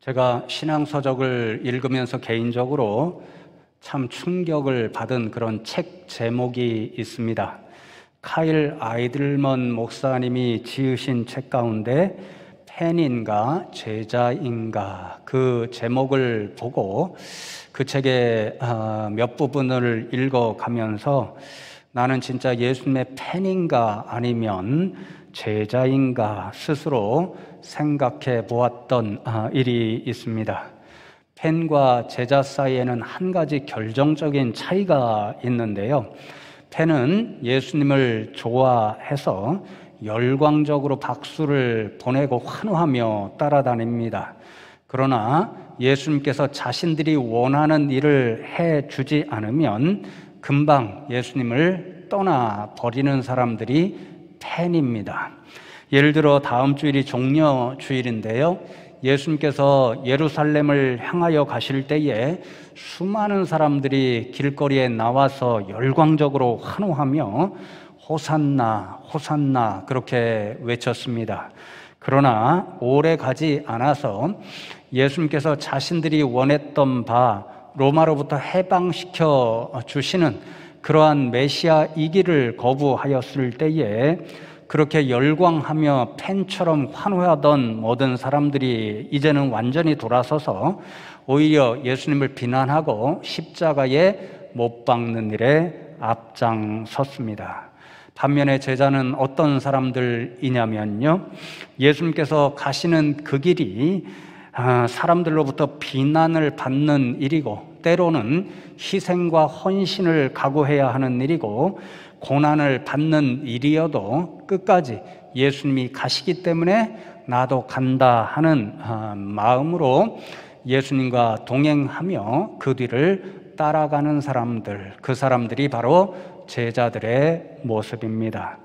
제가 신앙서적을 읽으면서 개인적으로 참 충격을 받은 그런 책 제목이 있습니다. 카일 아이들먼 목사님이 지으신 책 가운데 팬인가 제자인가 그 제목을 보고 그 책의 몇 부분을 읽어가면서 나는 진짜 예수님의 팬인가 아니면 제자인가 스스로 생각해 보았던 일이 있습니다. 팬과 제자 사이에는 한 가지 결정적인 차이가 있는데요. 팬은 예수님을 좋아해서 열광적으로 박수를 보내고 환호하며 따라다닙니다. 그러나 예수님께서 자신들이 원하는 일을 해주지 않으면 금방 예수님을 떠나버리는 사람들이 팬입니다. 예를 들어 다음 주일이 종려 주일인데요. 예수님께서 예루살렘을 향하여 가실 때에 수많은 사람들이 길거리에 나와서 열광적으로 환호하며 호산나 호산나 그렇게 외쳤습니다. 그러나 오래 가지 않아서 예수님께서 자신들이 원했던 바 로마로부터 해방시켜 주시는 그러한 메시아이기를 거부하였을 때에 그렇게 열광하며 팬처럼 환호하던 모든 사람들이 이제는 완전히 돌아서서 오히려 예수님을 비난하고 십자가에 못 박는 일에 앞장섰습니다. 반면에 제자는 어떤 사람들이냐면요, 예수님께서 가시는 그 길이 사람들로부터 비난을 받는 일이고 때로는 희생과 헌신을 각오해야 하는 일이고 고난을 받는 일이어도 끝까지 예수님이 가시기 때문에 나도 간다 하는 마음으로 예수님과 동행하며 그 뒤를 따라가는 사람들, 그 사람들이 바로 제자들의 모습입니다.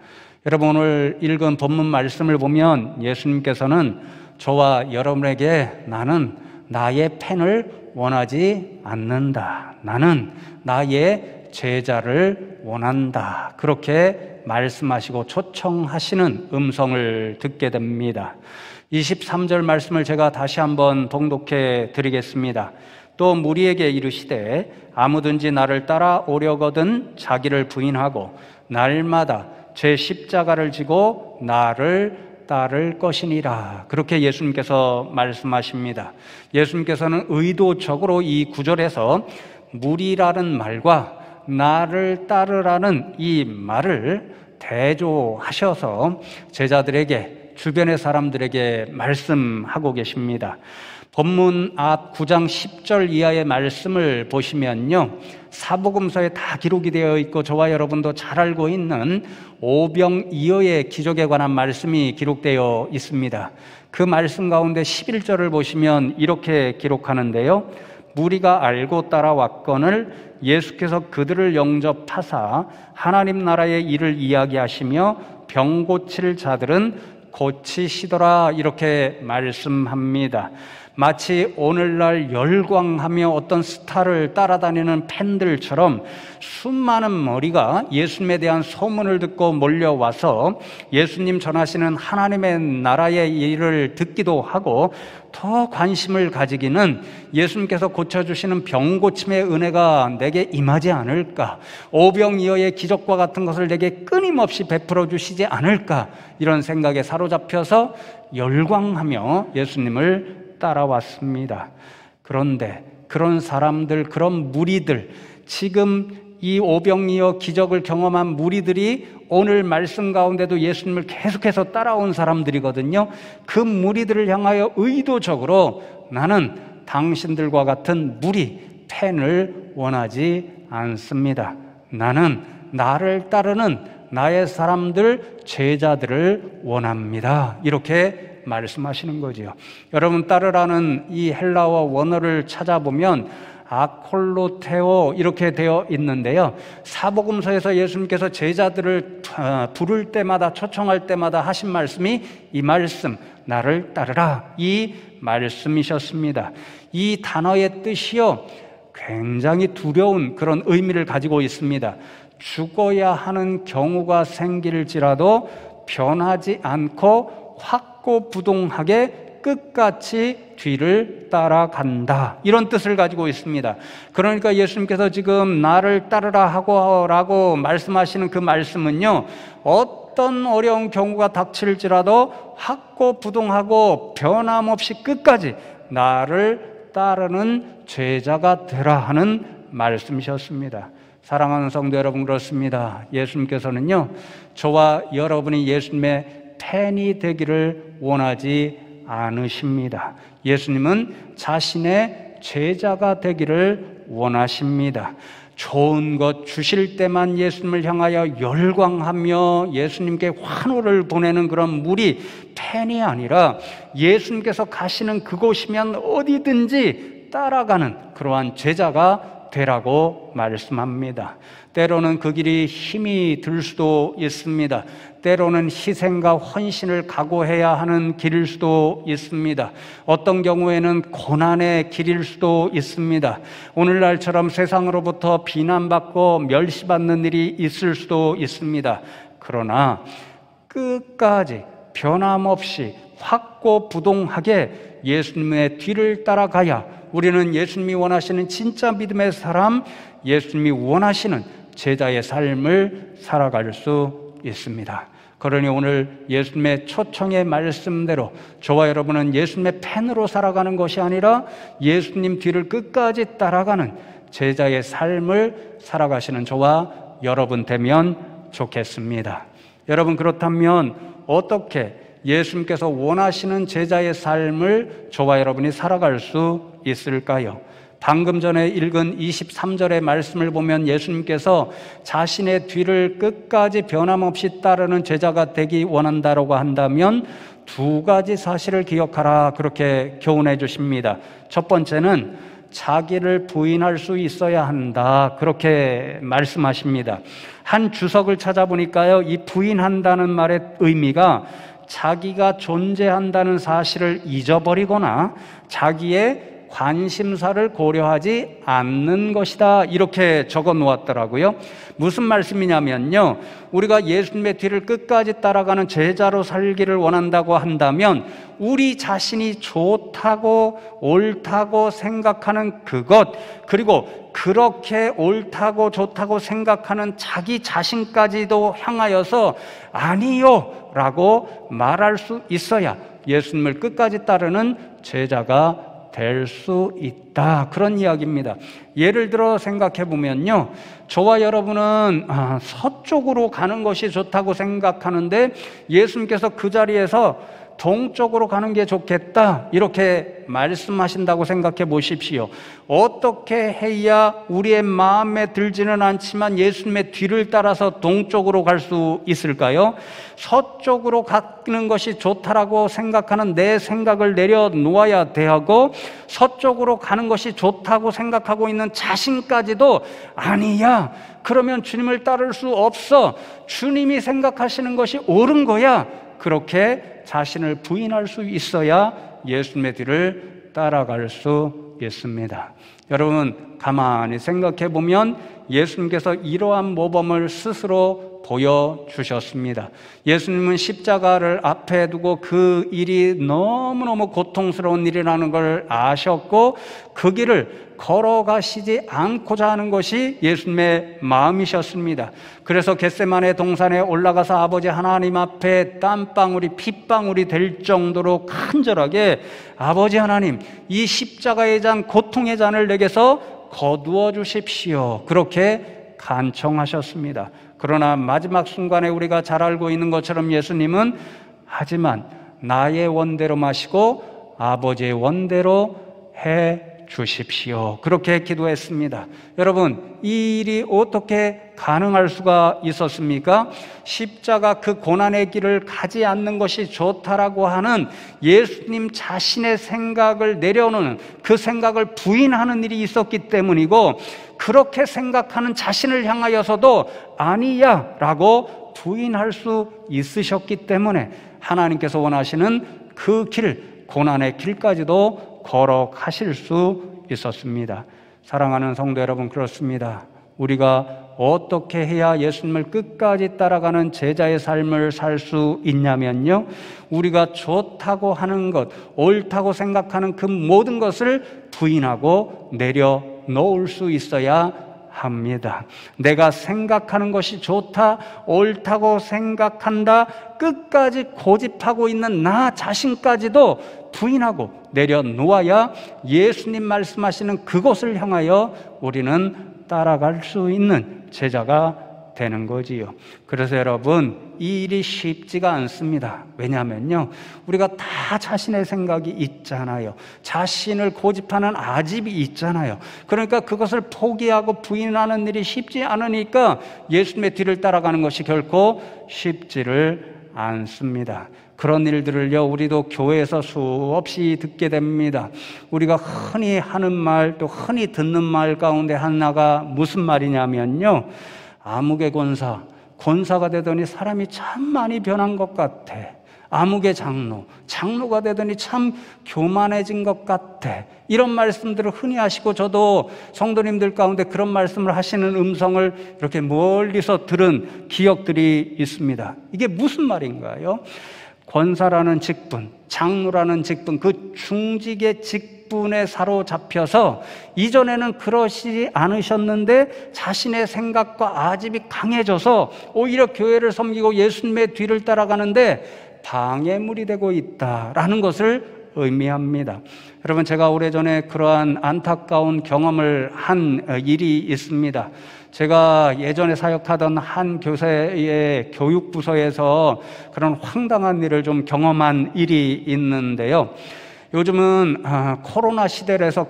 여러분, 오늘 읽은 본문 말씀을 보면 예수님께서는 저와 여러분에게 나는 나의 팬을 원하지 않는다, 나는 나의 제자를 원한다, 그렇게 말씀하시고 초청하시는 음성을 듣게 됩니다. 23절 말씀을 제가 다시 한번 봉독해 드리겠습니다. 또 무리에게 이르시되 아무든지 나를 따라오려거든 자기를 부인하고 날마다 제 십자가를 지고 나를 따를 것이니라. 그렇게 예수님께서 말씀하십니다. 예수님께서는 의도적으로 이 구절에서 무리라는 말과 나를 따르라는 이 말을 대조하셔서 제자들에게, 주변의 사람들에게 말씀하고 계십니다. 본문 앞 9장 10절 이하의 말씀을 보시면요, 사복음서에 다 기록이 되어 있고 저와 여러분도 잘 알고 있는 오병이어의 기적에 관한 말씀이 기록되어 있습니다. 그 말씀 가운데 11절을 보시면 이렇게 기록하는데요, 무리가 알고 따라왔거늘 예수께서 그들을 영접하사 하나님 나라의 일을 이야기하시며 병 고칠 자들은 고치시더라, 이렇게 말씀합니다. 마치 오늘날 열광하며 어떤 스타를 따라다니는 팬들처럼 수많은 머리가 예수님에 대한 소문을 듣고 몰려와서 예수님 전하시는 하나님의 나라의 일을 듣기도 하고 더 관심을 가지기는 예수님께서 고쳐주시는 병 고침의 은혜가 내게 임하지 않을까, 오병이어의 기적과 같은 것을 내게 끊임없이 베풀어 주시지 않을까, 이런 생각에 사로잡혀서 열광하며 예수님을 따라왔습니다. 그런데 그런 사람들, 그런 무리들, 지금 이 오병이어 기적을 경험한 무리들이 오늘 말씀 가운데도 예수님을 계속해서 따라온 사람들이거든요. 그 무리들을 향하여 의도적으로 나는 당신들과 같은 무리, 팬을 원하지 않습니다. 나는 나를 따르는 나의 사람들, 제자들을 원합니다, 이렇게 말씀하시는 거지요. 여러분, 따르라는 이 헬라어 원어를 찾아보면 아콜로테오 이렇게 되어 있는데요, 사복음서에서 예수님께서 제자들을 부를 때마다, 초청할 때마다 하신 말씀이 이 말씀, 나를 따르라, 이 말씀이셨습니다. 이 단어의 뜻이요, 굉장히 두려운 그런 의미를 가지고 있습니다. 죽어야 하는 경우가 생길지라도 변하지 않고 확고부동하게 끝까지 뒤를 따라간다, 이런 뜻을 가지고 있습니다. 그러니까 예수님께서 지금 나를 따르라 라고 말씀하시는 그 말씀은요, 어떤 어려운 경우가 닥칠지라도 확고부동하고 변함없이 끝까지 나를 따르는 제자가 되라 하는 말씀이셨습니다. 사랑하는 성도 여러분, 그렇습니다. 예수님께서는요, 저와 여러분이 예수님의 팬이 되기를 원하지 않으십니다. 예수님은 자신의 제자가 되기를 원하십니다. 좋은 것 주실 때만 예수님을 향하여 열광하며 예수님께 환호를 보내는 그런 무리 팬이 아니라, 예수님께서 가시는 그곳이면 어디든지 따라가는 그러한 제자가 되라고 말씀합니다. 때로는 그 길이 힘이 들 수도 있습니다. 때로는 희생과 헌신을 각오해야 하는 길일 수도 있습니다. 어떤 경우에는 고난의 길일 수도 있습니다. 오늘날처럼 세상으로부터 비난받고 멸시받는 일이 있을 수도 있습니다. 그러나 끝까지 변함없이 확고부동하게 예수님의 뒤를 따라가야 우리는 예수님이 원하시는 진짜 믿음의 사람, 예수님이 원하시는 제자의 삶을 살아갈 수 있습니다. 그러니 오늘 예수님의 초청의 말씀대로 저와 여러분은 예수님의 팬으로 살아가는 것이 아니라 예수님 뒤를 끝까지 따라가는 제자의 삶을 살아가시는 저와 여러분 되면 좋겠습니다. 여러분, 그렇다면 어떻게 예수님께서 원하시는 제자의 삶을 저와 여러분이 살아갈 수 있을까요? 방금 전에 읽은 23절의 말씀을 보면 예수님께서 자신의 뒤를 끝까지 변함없이 따르는 제자가 되기 원한다고 한다면 두 가지 사실을 기억하라, 그렇게 교훈해 주십니다. 첫 번째는 자기를 부인할 수 있어야 한다, 그렇게 말씀하십니다. 한 주석을 찾아보니까요, 이 부인한다는 말의 의미가 자기가 존재한다는 사실을 잊어버리거나 자기의 관심사를 고려하지 않는 것이다, 이렇게 적어 놓았더라고요. 무슨 말씀이냐면요, 우리가 예수님의 뒤를 끝까지 따라가는 제자로 살기를 원한다고 한다면 우리 자신이 좋다고 옳다고 생각하는 그것, 그리고 그렇게 옳다고 좋다고 생각하는 자기 자신까지도 향하여서 아니요 라고 말할 수 있어야 예수님을 끝까지 따르는 제자가 될 수 있다, 그런 이야기입니다. 예를 들어 생각해 보면요, 저와 여러분은 서쪽으로 가는 것이 좋다고 생각하는데 예수님께서 그 자리에서 동쪽으로 가는 게 좋겠다, 이렇게 말씀하신다고 생각해 보십시오. 어떻게 해야 우리의 마음에 들지는 않지만 예수님의 뒤를 따라서 동쪽으로 갈 수 있을까요? 서쪽으로 가는 것이 좋다라고 생각하는 내 생각을 내려놓아야 되고, 서쪽으로 가는 것이 좋다고 생각하고 있는 자신까지도 아니야, 그러면 주님을 따를 수 없어, 주님이 생각하시는 것이 옳은 거야, 그렇게 자신을 부인할 수 있어야 예수님의 뒤를 따라갈 수 있습니다. 여러분, 가만히 생각해 보면 예수님께서 이러한 모범을 스스로 보여주셨습니다. 예수님은 십자가를 앞에 두고 그 일이 너무너무 고통스러운 일이라는 걸 아셨고 그 길을 걸어가시지 않고자 하는 것이 예수님의 마음이셨습니다. 그래서 겟세마네 동산에 올라가서 아버지 하나님 앞에 땀방울이 핏방울이 될 정도로 간절하게 아버지 하나님, 이 십자가의 잔, 고통의 잔을 내게서 거두어 주십시오, 그렇게 간청하셨습니다. 그러나 마지막 순간에 우리가 잘 알고 있는 것처럼 예수님은 하지만 나의 원대로 마시고 아버지의 원대로 해 주십시오, 그렇게 기도했습니다. 여러분, 이 일이 어떻게 가능할 수가 있었습니까? 십자가 그 고난의 길을 가지 않는 것이 좋다라고 하는 예수님 자신의 생각을 내려놓는, 그 생각을 부인하는 일이 있었기 때문이고, 그렇게 생각하는 자신을 향하여서도 아니야 라고 부인할 수 있으셨기 때문에 하나님께서 원하시는 그 길, 고난의 길까지도 걸어가실 수 있었습니다. 사랑하는 성도 여러분, 그렇습니다. 우리가 어떻게 해야 예수님을 끝까지 따라가는 제자의 삶을 살 수 있냐면요, 우리가 좋다고 하는 것, 옳다고 생각하는 그 모든 것을 부인하고 내려놓을 수 있어야 합니다. 내가 생각하는 것이 좋다, 옳다고 생각한다, 끝까지 고집하고 있는 나 자신까지도 부인하고 내려놓아야 예수님 말씀하시는 그곳을 향하여 우리는 따라갈 수 있는 제자가 되는 거지요. 그래서 여러분, 이 일이 쉽지가 않습니다. 왜냐하면요, 우리가 다 자신의 생각이 있잖아요. 자신을 고집하는 아집이 있잖아요. 그러니까 그것을 포기하고 부인하는 일이 쉽지 않으니까 예수님의 뒤를 따라가는 것이 결코 쉽지를 않습니다. 그런 일들을요, 우리도 교회에서 수없이 듣게 됩니다. 우리가 흔히 하는 말, 또 흔히 듣는 말 가운데 하나가 무슨 말이냐면요, 아무개 권사가 되더니 사람이 참 많이 변한 것 같아. 아무개 장로가 되더니 참 교만해진 것 같아. 이런 말씀들을 흔히 하시고, 저도 성도님들 가운데 그런 말씀을 하시는 음성을 이렇게 멀리서 들은 기억들이 있습니다. 이게 무슨 말인가요? 권사라는 직분, 장로라는 직분, 그 중직의 직분에 사로잡혀서 이전에는 그러시지 않으셨는데 자신의 생각과 아집이 강해져서 오히려 교회를 섬기고 예수님의 뒤를 따라가는데 방해물이 되고 있다라는 것을 의미합니다. 여러분, 제가 오래전에 그러한 안타까운 경험을 한 일이 있습니다. 제가 예전에 사역하던 한 교회의 교육부서에서 그런 황당한 일을 좀 경험한 일이 있는데요. 요즘은 코로나 시대라서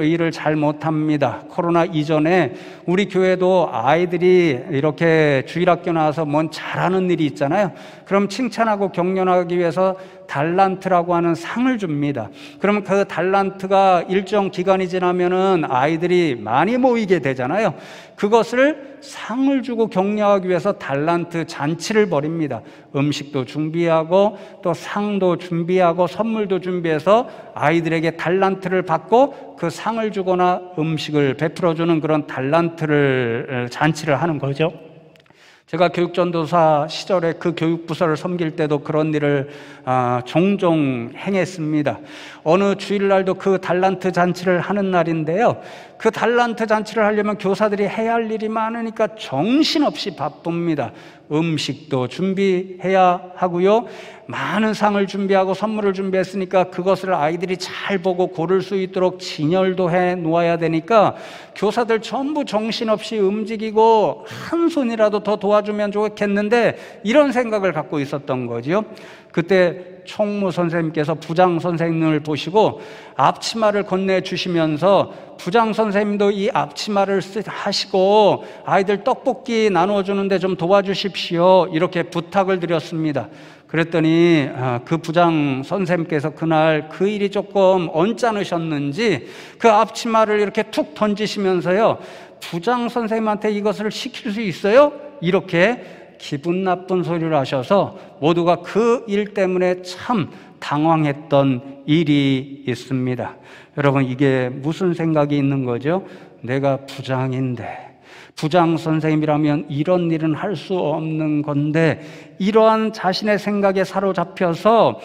일을 잘 못합니다. 코로나 이전에 우리 교회도 아이들이 이렇게 주일학교 나와서 뭔 잘하는 일이 있잖아요. 그럼 칭찬하고 격려하기 위해서 달란트라고 하는 상을 줍니다. 그러면 그 달란트가 일정 기간이 지나면은 아이들이 많이 모이게 되잖아요. 그것을 상을 주고 격려하기 위해서 달란트 잔치를 벌입니다. 음식도 준비하고 또 상도 준비하고 선물도 준비해서 아이들에게 달란트를 받고 그 상을 주거나 음식을 베풀어주는 그런 달란트를 잔치를 하는 거죠. 제가 교육전도사 시절에 그 교육부서를 섬길 때도 그런 일을 종종 행했습니다. 어느 주일날도 그 달란트 잔치를 하는 날인데요, 그 달란트 잔치를 하려면 교사들이 해야 할 일이 많으니까 정신없이 바쁩니다. 음식도 준비해야 하고요, 많은 상을 준비하고 선물을 준비했으니까 그것을 아이들이 잘 보고 고를 수 있도록 진열도 해 놓아야 되니까 교사들 전부 정신없이 움직이고 한 손이라도 더 도와주면 좋겠는데 이런 생각을 갖고 있었던 거죠. 그때 총무 선생님께서 부장 선생님을 보시고 앞치마를 건네주시면서 부장 선생님도 이 앞치마를 하시고 아이들 떡볶이 나눠주는데 좀 도와주십시오, 이렇게 부탁을 드렸습니다. 그랬더니 그 부장 선생님께서 그날 그 일이 조금 언짢으셨는지 그 앞치마를 이렇게 툭 던지시면서요, 부장 선생님한테 이것을 시킬 수 있어요? 이렇게 기분 나쁜 소리를 하셔서 모두가 그 일 때문에 참 당황했던 일이 있습니다. 여러분, 이게 무슨 생각이 있는 거죠? 내가 부장인데, 부장 선생님이라면 이런 일은 할 수 없는 건데, 이러한 자신의 생각에 사로잡혀서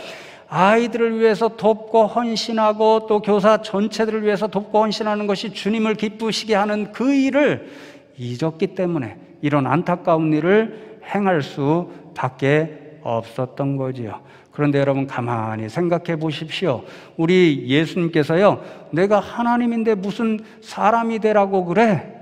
아이들을 위해서 돕고 헌신하고 또 교사 전체들을 위해서 돕고 헌신하는 것이 주님을 기쁘시게 하는 그 일을 잊었기 때문에 이런 안타까운 일을 행할 수밖에 없었던 거지요. 그런데 여러분, 가만히 생각해 보십시오. 우리 예수님께서요, 내가 하나님인데 무슨 사람이 되라고 그래?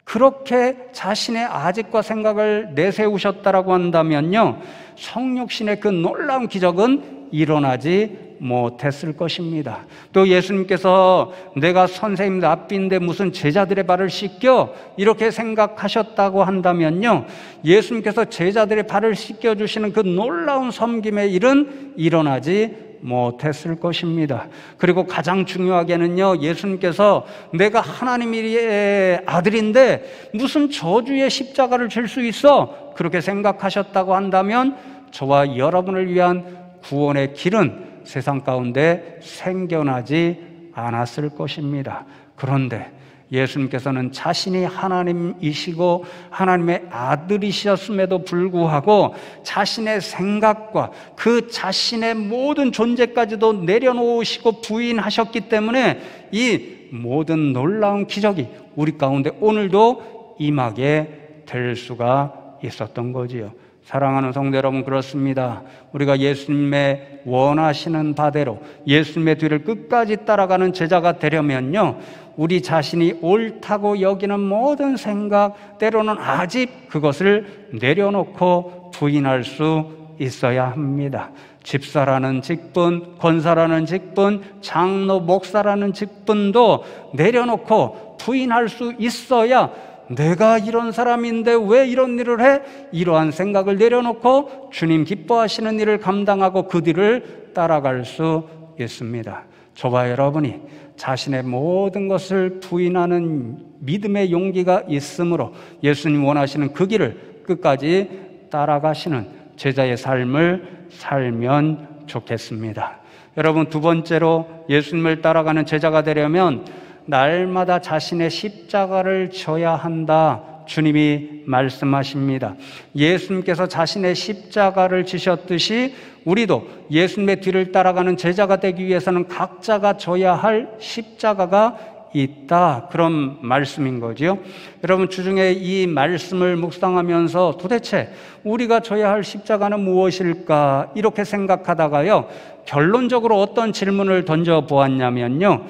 그렇게 자신의 아집과 생각을 내세우셨다라고 한다면요, 성육신의 그 놀라운 기적은 일어나지 못했을 것입니다. 또 예수님께서 내가 선생님 앞인데 무슨 제자들의 발을 씻겨? 이렇게 생각하셨다고 한다면요, 예수님께서 제자들의 발을 씻겨주시는 그 놀라운 섬김의 일은 일어나지 못했을 것입니다. 그리고 가장 중요하게는요, 예수님께서 내가 하나님의 아들인데 무슨 저주의 십자가를 질 수 있어? 그렇게 생각하셨다고 한다면 저와 여러분을 위한 구원의 길은 세상 가운데 생겨나지 않았을 것입니다. 그런데 예수님께서는 자신이 하나님이시고 하나님의 아들이셨음에도 불구하고 자신의 생각과 그 자신의 모든 존재까지도 내려놓으시고 부인하셨기 때문에 이 모든 놀라운 기적이 우리 가운데 오늘도 임하게 될 수가 있었던 거지요. 사랑하는 성도 여러분, 그렇습니다. 우리가 예수님의 원하시는 바대로 예수님의 뒤를 끝까지 따라가는 제자가 되려면요, 우리 자신이 옳다고 여기는 모든 생각, 때로는 아집, 그것을 내려놓고 부인할 수 있어야 합니다. 집사라는 직분, 권사라는 직분, 장로, 목사라는 직분도 내려놓고 부인할 수 있어야 내가 이런 사람인데 왜 이런 일을 해? 이러한 생각을 내려놓고 주님 기뻐하시는 일을 감당하고 그 뒤를 따라갈 수 있습니다. 저와 여러분이 자신의 모든 것을 부인하는 믿음의 용기가 있으므로 예수님 원하시는 그 길을 끝까지 따라가시는 제자의 삶을 살면 좋겠습니다. 여러분, 두 번째로 예수님을 따라가는 제자가 되려면 날마다 자신의 십자가를 져야 한다, 주님이 말씀하십니다. 예수님께서 자신의 십자가를 지셨듯이 우리도 예수님의 뒤를 따라가는 제자가 되기 위해서는 각자가 져야 할 십자가가 있다, 그런 말씀인 거지요. 여러분, 주중에 이 말씀을 묵상하면서 도대체 우리가 져야 할 십자가는 무엇일까 이렇게 생각하다가요, 결론적으로 어떤 질문을 던져보았냐면요,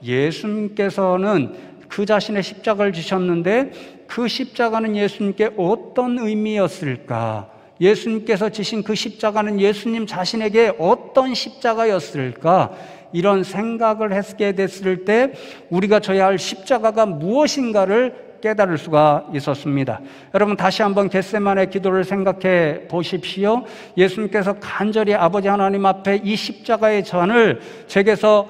예수님께서는 그 자신의 십자가를 지셨는데 그 십자가는 예수님께 어떤 의미였을까? 예수님께서 지신 그 십자가는 예수님 자신에게 어떤 십자가였을까? 이런 생각을 하게 됐을 때 우리가 져야 할 십자가가 무엇인가를 깨달을 수가 있었습니다. 여러분, 다시 한번 겟세마네 기도를 생각해 보십시오. 예수님께서 간절히 아버지 하나님 앞에 이 십자가의 잔을 제게서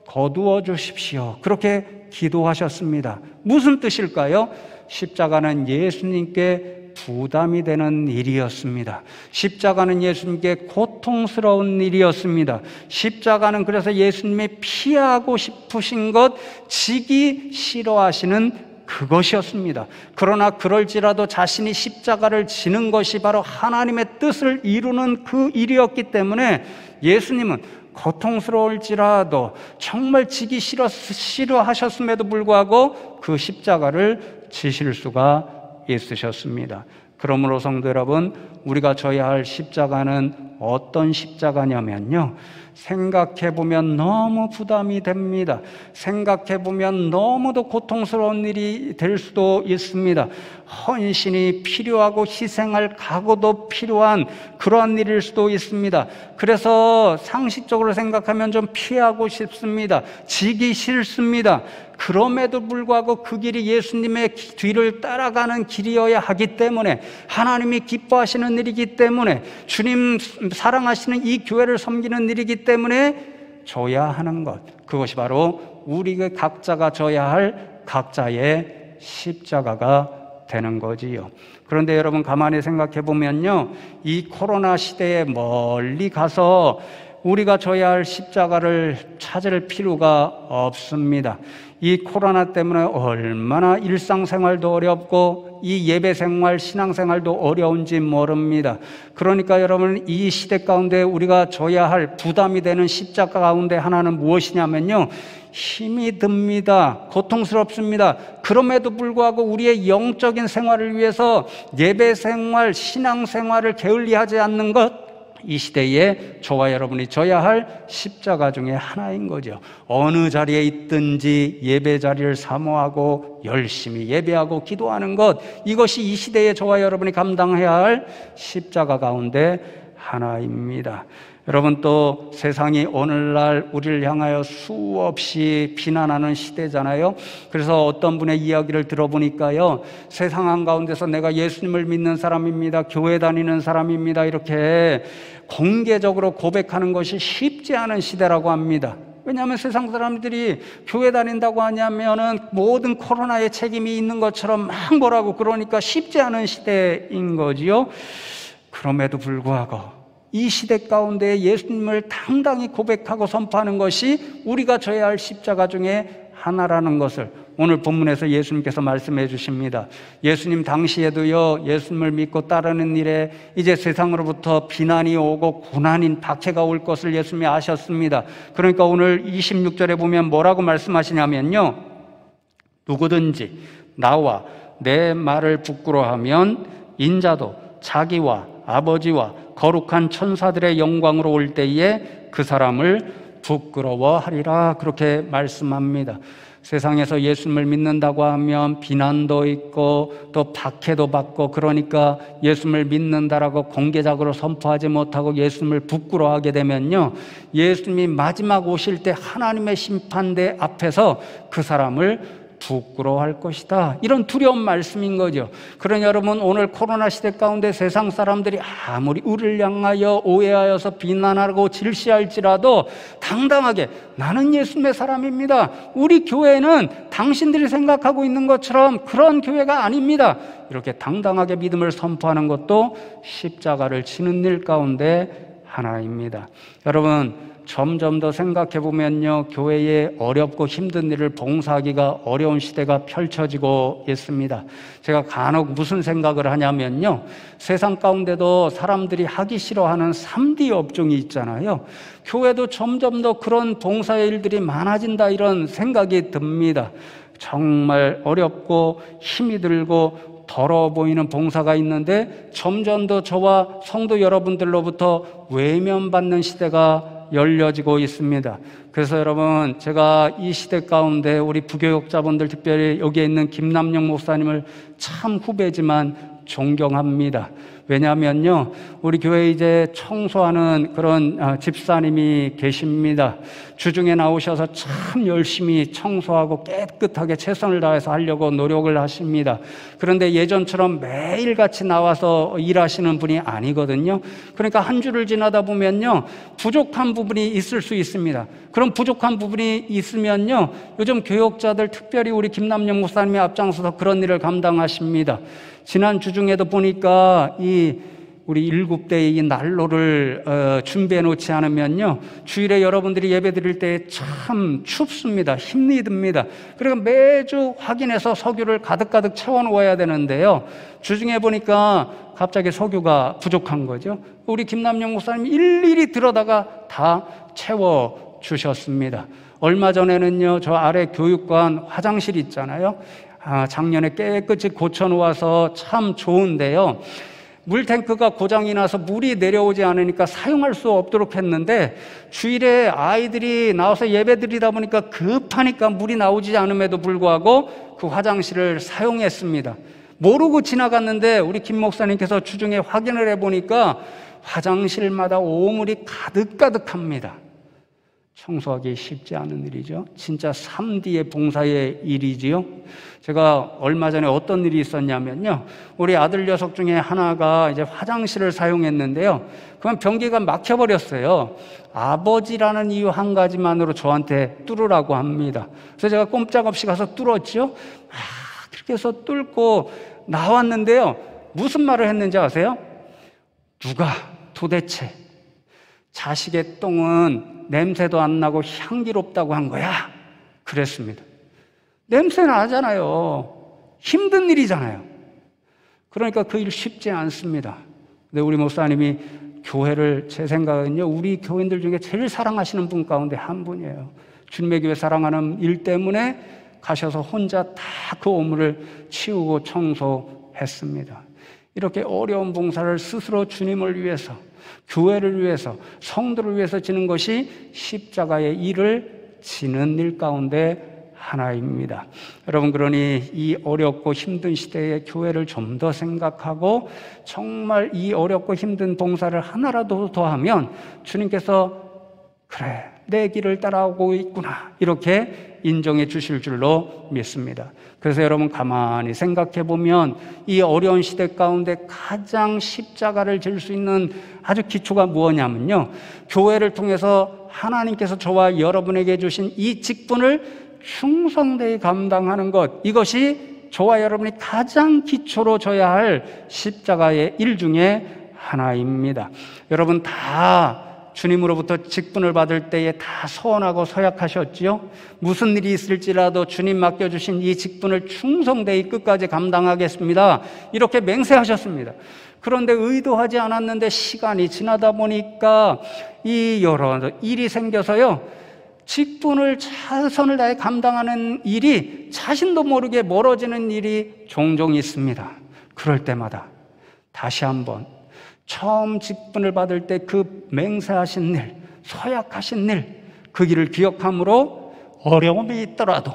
거두어 주십시오, 그렇게 기도하셨습니다. 무슨 뜻일까요? 십자가는 예수님께 부담이 되는 일이었습니다. 십자가는 예수님께 고통스러운 일이었습니다. 십자가는 그래서 예수님이 피하고 싶으신 것, 지기 싫어하시는 그것이었습니다. 그러나 그럴지라도 자신이 십자가를 지는 것이 바로 하나님의 뜻을 이루는 그 일이었기 때문에 예수님은 고통스러울지라도 정말 지기 싫어하셨음에도 불구하고 그 십자가를 지실 수가 있으셨습니다. 그러므로 성도 여러분, 우리가 져야 할 십자가는 어떤 십자가냐면요, 생각해보면 너무 부담이 됩니다. 생각해보면 너무도 고통스러운 일이 될 수도 있습니다. 헌신이 필요하고 희생할 각오도 필요한 그러한 일일 수도 있습니다. 그래서 상식적으로 생각하면 좀 피하고 싶습니다. 지기 싫습니다. 그럼에도 불구하고 그 길이 예수님의 뒤를 따라가는 길이어야 하기 때문에, 하나님이 기뻐하시는 일이기 때문에, 주님 사랑하시는 이 교회를 섬기는 일이기 때문에 져야 하는 것, 그것이 바로 우리가 각자가 져야 할 각자의 십자가가 되는 거지요. 그런데 여러분, 가만히 생각해 보면요, 이 코로나 시대에 멀리 가서 우리가 져야 할 십자가를 찾을 필요가 없습니다. 이 코로나 때문에 얼마나 일상생활도 어렵고 이 예배생활, 신앙생활도 어려운지 모릅니다. 그러니까 여러분, 이 시대 가운데 우리가 져야 할 부담이 되는 십자가 가운데 하나는 무엇이냐면요, 힘이 듭니다. 고통스럽습니다. 그럼에도 불구하고 우리의 영적인 생활을 위해서 예배생활, 신앙생활을 게을리하지 않는 것, 이 시대에 저와 여러분이 져야 할 십자가 중에 하나인 거죠. 어느 자리에 있든지 예배 자리를 사모하고 열심히 예배하고 기도하는 것, 이것이 이 시대에 저와 여러분이 감당해야 할 십자가 가운데 하나입니다. 여러분, 또 세상이 오늘날 우리를 향하여 수없이 비난하는 시대잖아요. 그래서 어떤 분의 이야기를 들어보니까요, 세상 한가운데서 내가 예수님을 믿는 사람입니다, 교회 다니는 사람입니다, 이렇게 공개적으로 고백하는 것이 쉽지 않은 시대라고 합니다. 왜냐하면 세상 사람들이 교회 다닌다고 하냐면은 모든 코로나에 책임이 있는 것처럼 막 뭐라고 그러니까 쉽지 않은 시대인 거지요. 그럼에도 불구하고 이 시대 가운데 예수님을 당당히 고백하고 선포하는 것이 우리가 져야 할 십자가 중에 하나라는 것을 오늘 본문에서 예수님께서 말씀해 주십니다. 예수님 당시에도요, 예수님을 믿고 따르는 일에 이제 세상으로부터 비난이 오고 고난인 박해가 올 것을 예수님이 아셨습니다. 그러니까 오늘 26절에 보면 뭐라고 말씀하시냐면요, 누구든지 나와 내 말을 부끄러워하면 인자도 자기와 아버지와 거룩한 천사들의 영광으로 올 때에 그 사람을 부끄러워하리라, 그렇게 말씀합니다. 세상에서 예수님을 믿는다고 하면 비난도 있고 또 박해도 받고, 그러니까 예수님을 믿는다라고 공개적으로 선포하지 못하고 예수님을 부끄러워하게 되면요, 예수님이 마지막 오실 때 하나님의 심판대 앞에서 그 사람을 부끄러워할 것이다, 이런 두려운 말씀인 거죠. 그러니 여러분, 오늘 코로나 시대 가운데 세상 사람들이 아무리 우리를 향하여 오해하여서 비난하고 질시할지라도 당당하게 나는 예수님의 사람입니다, 우리 교회는 당신들이 생각하고 있는 것처럼 그런 교회가 아닙니다, 이렇게 당당하게 믿음을 선포하는 것도 십자가를 지는 일 가운데 하나입니다. 여러분, 점점 더 생각해 보면요, 교회에 어렵고 힘든 일을 봉사하기가 어려운 시대가 펼쳐지고 있습니다. 제가 간혹 무슨 생각을 하냐면요, 세상 가운데도 사람들이 하기 싫어하는 3D 업종이 있잖아요. 교회도 점점 더 그런 봉사의 일들이 많아진다, 이런 생각이 듭니다. 정말 어렵고 힘이 들고 더러워 보이는 봉사가 있는데 점점 더 저와 성도 여러분들로부터 외면받는 시대가 열려지고 있습니다. 그래서 여러분, 제가 이 시대 가운데 우리 부교육자분들, 특별히 여기에 있는 김남영 목사님을 참 후배지만 존경합니다. 왜냐하면요, 우리 교회에 이제 청소하는 그런 집사님이 계십니다. 주중에 나오셔서 참 열심히 청소하고 깨끗하게 최선을 다해서 하려고 노력을 하십니다. 그런데 예전처럼 매일같이 나와서 일하시는 분이 아니거든요. 그러니까 한 주를 지나다 보면요, 부족한 부분이 있을 수 있습니다. 그런 부족한 부분이 있으면요, 요즘 교육자들, 특별히 우리 김남영 목사님이 앞장서서 그런 일을 감당하십니다. 지난 주중에도 보니까 우리 7대의 이 난로를 준비해 놓지 않으면요, 주일에 여러분들이 예배 드릴 때 참 춥습니다. 힘이 듭니다. 그러니까 매주 확인해서 석유를 가득가득 채워 놓아야 되는데요, 주중에 보니까 갑자기 석유가 부족한 거죠. 우리 김남영 목사님이 일일이 들어다가 다 채워 주셨습니다. 얼마 전에는요, 저 아래 교육관 화장실 있잖아요. 작년에 깨끗이 고쳐놓아서 참 좋은데요, 물탱크가 고장이 나서 물이 내려오지 않으니까 사용할 수 없도록 했는데, 주일에 아이들이 나와서 예배 드리다 보니까 급하니까 물이 나오지 않음에도 불구하고 그 화장실을 사용했습니다. 모르고 지나갔는데 우리 김 목사님께서 주중에 확인을 해보니까 화장실마다 오물이 가득가득합니다. 청소하기 쉽지 않은 일이죠. 진짜 3D의 봉사의 일이지요. 제가 얼마 전에 어떤 일이 있었냐면요, 우리 아들 녀석 중에 하나가 이제 화장실을 사용했는데요, 그건 변기가 막혀버렸어요. 아버지라는 이유 한 가지만으로 저한테 뚫으라고 합니다. 그래서 제가 꼼짝없이 가서 뚫었죠. 그렇게 해서 뚫고 나왔는데요, 무슨 말을 했는지 아세요? 누가 도대체 자식의 똥은 냄새도 안 나고 향기롭다고 한 거야? 그랬습니다. 냄새 나잖아요. 힘든 일이잖아요. 그러니까 그 일 쉽지 않습니다. 근데 우리 목사님이 교회를, 제 생각은요, 우리 교인들 중에 제일 사랑하시는 분 가운데 한 분이에요. 주님의 교회 사랑하는 일 때문에 가셔서 혼자 다 그 오물을 치우고 청소했습니다. 이렇게 어려운 봉사를 스스로 주님을 위해서, 교회를 위해서, 성도를 위해서 지는 것이 십자가의 일을 지는 일 가운데 하나입니다. 여러분, 그러니 이 어렵고 힘든 시대에 교회를 좀 더 생각하고 정말 이 어렵고 힘든 봉사를 하나라도 더 하면 주님께서 그래, 내 길을 따라오고 있구나, 이렇게 인정해 주실 줄로 믿습니다. 그래서 여러분, 가만히 생각해 보면 이 어려운 시대 가운데 가장 십자가를 질 수 있는 아주 기초가 무엇냐면요, 교회를 통해서 하나님께서 저와 여러분에게 주신 이 직분을 충성되이 감당하는 것, 이것이 저와 여러분이 가장 기초로 져야 할 십자가의 일 중에 하나입니다. 여러분, 다 주님으로부터 직분을 받을 때에 다 서원하고 서약하셨지요. 무슨 일이 있을지라도 주님 맡겨주신 이 직분을 충성되이 끝까지 감당하겠습니다, 이렇게 맹세하셨습니다. 그런데 의도하지 않았는데 시간이 지나다 보니까 이 여러 일이 생겨서요, 직분을 최선을 다해 감당하는 일이 자신도 모르게 멀어지는 일이 종종 있습니다. 그럴 때마다 다시 한번 처음 직분을 받을 때 그 맹세하신 일, 서약하신 일, 그 길을 기억함으로 어려움이 있더라도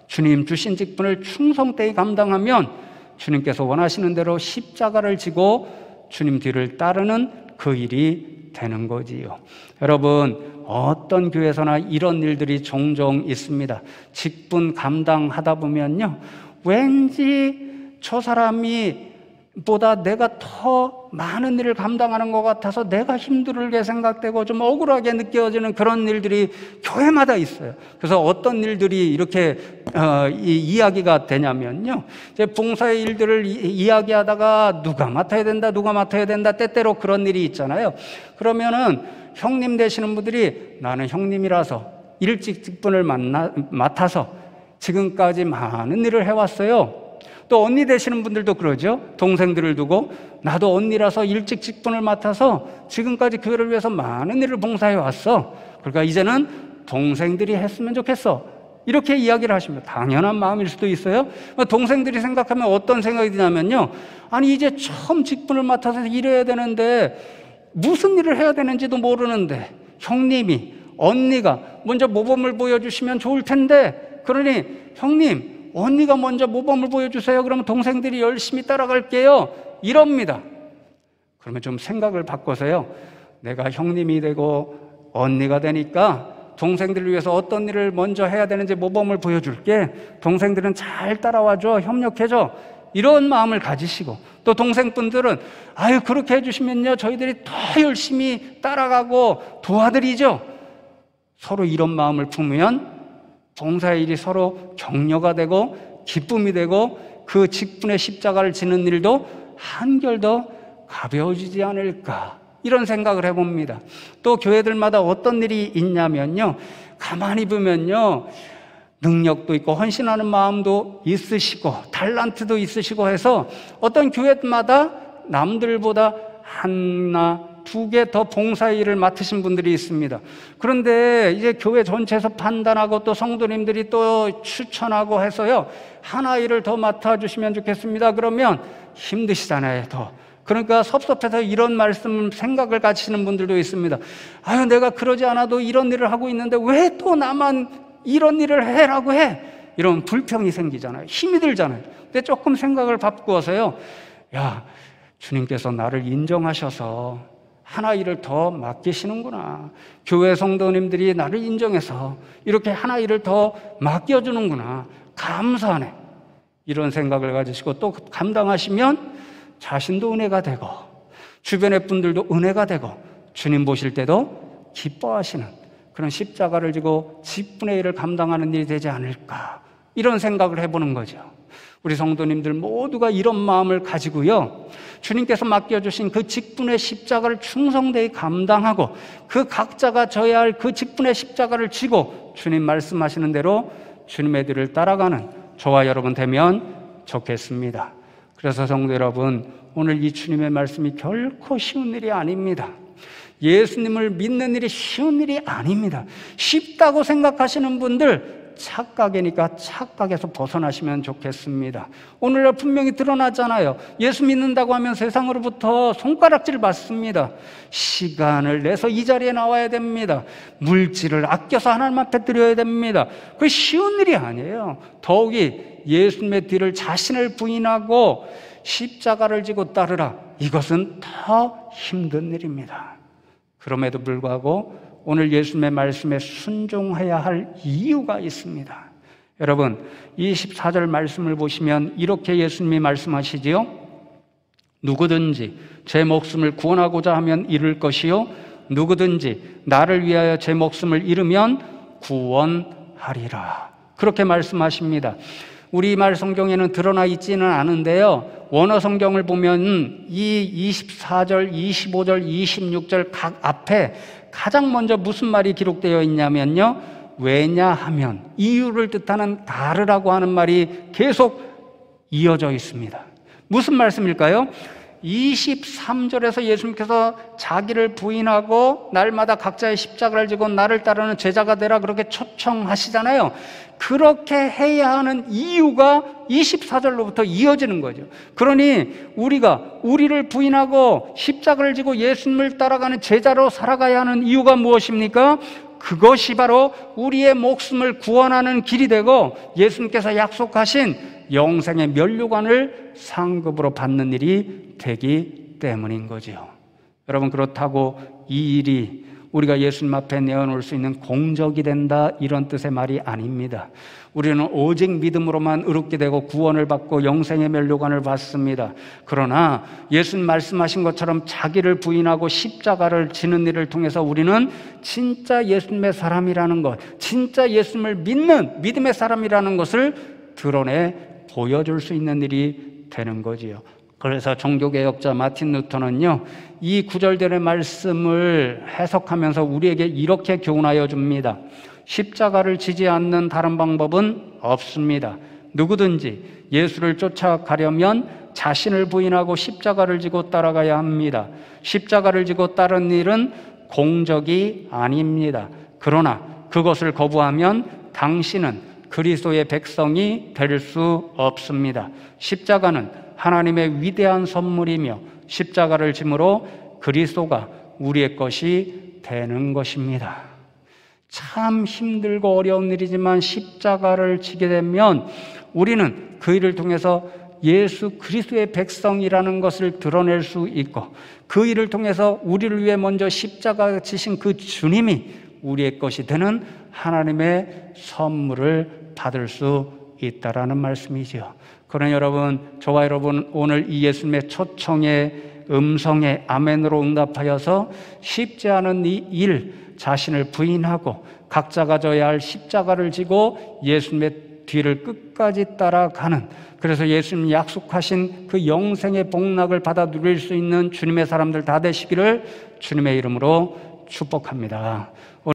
주님 주신 직분을 충성되이 감당하면 주님께서 원하시는 대로 십자가를 지고 주님 뒤를 따르는 그 일이 되는 거지요. 여러분, 어떤 교회에서나 이런 일들이 종종 있습니다. 직분 감당하다 보면요, 왠지 저 사람이 보다 내가 더 많은 일을 감당하는 것 같아서 내가 힘들게 생각되고 좀 억울하게 느껴지는 그런 일들이 교회마다 있어요. 그래서 어떤 일들이 이렇게 이야기가 되냐면요, 이제 봉사의 일들을 이야기하다가 누가 맡아야 된다 때때로 그런 일이 있잖아요. 그러면은 형님 되시는 분들이 나는 형님이라서 일찍 직분을 맡아서 지금까지 많은 일을 해왔어요. 또 언니 되시는 분들도 그러죠. 동생들을 두고 나도 언니라서 일찍 직분을 맡아서 지금까지 교회를 위해서 많은 일을 봉사해 왔어. 그러니까 이제는 동생들이 했으면 좋겠어, 이렇게 이야기를 하십니다. 당연한 마음일 수도 있어요. 동생들이 생각하면 어떤 생각이 드냐면요, 아니 이제 처음 직분을 맡아서 일해야 되는데 무슨 일을 해야 되는지도 모르는데 형님이, 언니가 먼저 모범을 보여주시면 좋을 텐데, 그러니 형님, 언니가 먼저 모범을 보여주세요. 그러면 동생들이 열심히 따라갈게요, 이럽니다. 그러면 좀 생각을 바꿔서요, 내가 형님이 되고 언니가 되니까 동생들을 위해서 어떤 일을 먼저 해야 되는지 모범을 보여줄게. 동생들은 잘 따라와줘, 협력해줘, 이런 마음을 가지시고, 또 동생분들은 아유 그렇게 해주시면요 저희들이 더 열심히 따라가고 도와드리죠. 서로 이런 마음을 품으면 봉사의 일이 서로 격려가 되고 기쁨이 되고 그 직분의 십자가를 지는 일도 한결 더 가벼워지지 않을까, 이런 생각을 해봅니다. 또 교회들마다 어떤 일이 있냐면요, 가만히 보면요 능력도 있고 헌신하는 마음도 있으시고 달란트도 있으시고 해서 어떤 교회마다 남들보다 하나 두 개 더 봉사의 일을 맡으신 분들이 있습니다. 그런데 이제 교회 전체에서 판단하고 또 성도님들이 또 추천하고 해서요, 하나 일을 더 맡아주시면 좋겠습니다. 그러면 힘드시잖아요, 더. 그러니까 섭섭해서 이런 말씀 생각을 가지시는 분들도 있습니다. 아유 내가 그러지 않아도 이런 일을 하고 있는데 왜 또 나만 이런 일을 해라고 해? 이런 불평이 생기잖아요. 힘이 들잖아요. 근데 조금 생각을 바꾸어서요, 야 주님께서 나를 인정하셔서 하나 일을 더 맡기시는구나, 교회 성도님들이 나를 인정해서 이렇게 하나 일을 더 맡겨주는구나, 감사하네, 이런 생각을 가지시고 또 감당하시면 자신도 은혜가 되고 주변의 분들도 은혜가 되고 주님 보실 때도 기뻐하시는 그런 십자가를 지고 직분의 일을 감당하는 일이 되지 않을까, 이런 생각을 해보는 거죠. 우리 성도님들 모두가 이런 마음을 가지고요, 주님께서 맡겨주신 그 직분의 십자가를 충성되이 감당하고 그 각자가 져야 할 그 직분의 십자가를 지고 주님 말씀하시는 대로 주님의 뒤를 따라가는 저와 여러분 되면 좋겠습니다. 그래서 성도 여러분, 오늘 이 주님의 말씀이 결코 쉬운 일이 아닙니다. 예수님을 믿는 일이 쉬운 일이 아닙니다. 쉽다고 생각하시는 분들 착각이니까 착각에서 벗어나시면 좋겠습니다. 오늘날 분명히 드러나잖아요. 예수 믿는다고 하면 세상으로부터 손가락질 받습니다. 시간을 내서 이 자리에 나와야 됩니다. 물질을 아껴서 하나님 앞에 드려야 됩니다. 그게 쉬운 일이 아니에요. 더욱이 예수님의 뒤를 자신을 부인하고 십자가를 지고 따르라, 이것은 더 힘든 일입니다. 그럼에도 불구하고 오늘 예수님의 말씀에 순종해야 할 이유가 있습니다. 여러분, 24절 말씀을 보시면 이렇게 예수님이 말씀하시지요. 누구든지 제 목숨을 구원하고자 하면 잃을 것이요, 누구든지 나를 위하여 제 목숨을 잃으면 구원하리라, 그렇게 말씀하십니다. 우리말 성경에는 드러나 있지는 않은데요. 원어 성경을 보면 이 24절, 25절, 26절 각 앞에 가장 먼저 무슨 말이 기록되어 있냐면요. 왜냐하면, 이유를 뜻하는 다르라고 하는 말이 계속 이어져 있습니다. 무슨 말씀일까요? 23절에서 예수님께서 자기를 부인하고 날마다 각자의 십자가를 지고 나를 따르는 제자가 되라 그렇게 초청하시잖아요. 그렇게 해야 하는 이유가 24절로부터 이어지는 거죠. 그러니 우리가 우리를 부인하고 십자가를 지고 예수님을 따라가는 제자로 살아가야 하는 이유가 무엇입니까? 그것이 바로 우리의 목숨을 구원하는 길이 되고 예수님께서 약속하신 영생의 면류관을 상급으로 받는 일이 되기 때문인 거지요. 여러분, 그렇다고 이 일이 우리가 예수님 앞에 내어놓을 수 있는 공적이 된다, 이런 뜻의 말이 아닙니다. 우리는 오직 믿음으로만 의롭게 되고 구원을 받고 영생의 면류관을 받습니다. 그러나 예수님 말씀하신 것처럼 자기를 부인하고 십자가를 지는 일을 통해서 우리는 진짜 예수님의 사람이라는 것, 진짜 예수님을 믿는 믿음의 사람이라는 것을 드러내 보여줄 수 있는 일이 되는 거지요. 그래서 종교개혁자 마틴 루터는요, 이 구절들의 말씀을 해석하면서 우리에게 이렇게 교훈하여 줍니다. 십자가를 지지 않는 다른 방법은 없습니다. 누구든지 예수를 쫓아가려면 자신을 부인하고 십자가를 지고 따라가야 합니다. 십자가를 지고 따르는 일은 공적이 아닙니다. 그러나 그것을 거부하면 당신은 그리스도의 백성이 될 수 없습니다. 십자가는 하나님의 위대한 선물이며 십자가를 짐으로 그리스도가 우리의 것이 되는 것입니다. 참 힘들고 어려운 일이지만 십자가를 지게 되면 우리는 그 일을 통해서 예수 그리스도의 백성이라는 것을 드러낼 수 있고, 그 일을 통해서 우리를 위해 먼저 십자가 지신 그 주님이 우리의 것이 되는 하나님의 선물을 받을 수 있다라는 말씀이죠. 그러나 여러분, 저와 여러분, 오늘 이 예수님의 초청의 음성에 아멘으로 응답하여서 쉽지 않은 이 일, 자신을 부인하고 각자가 져야 할 십자가를 지고 예수님의 뒤를 끝까지 따라가는, 그래서 예수님 약속하신 그 영생의 복락을 받아 누릴 수 있는 주님의 사람들 다 되시기를 주님의 이름으로 축복합니다.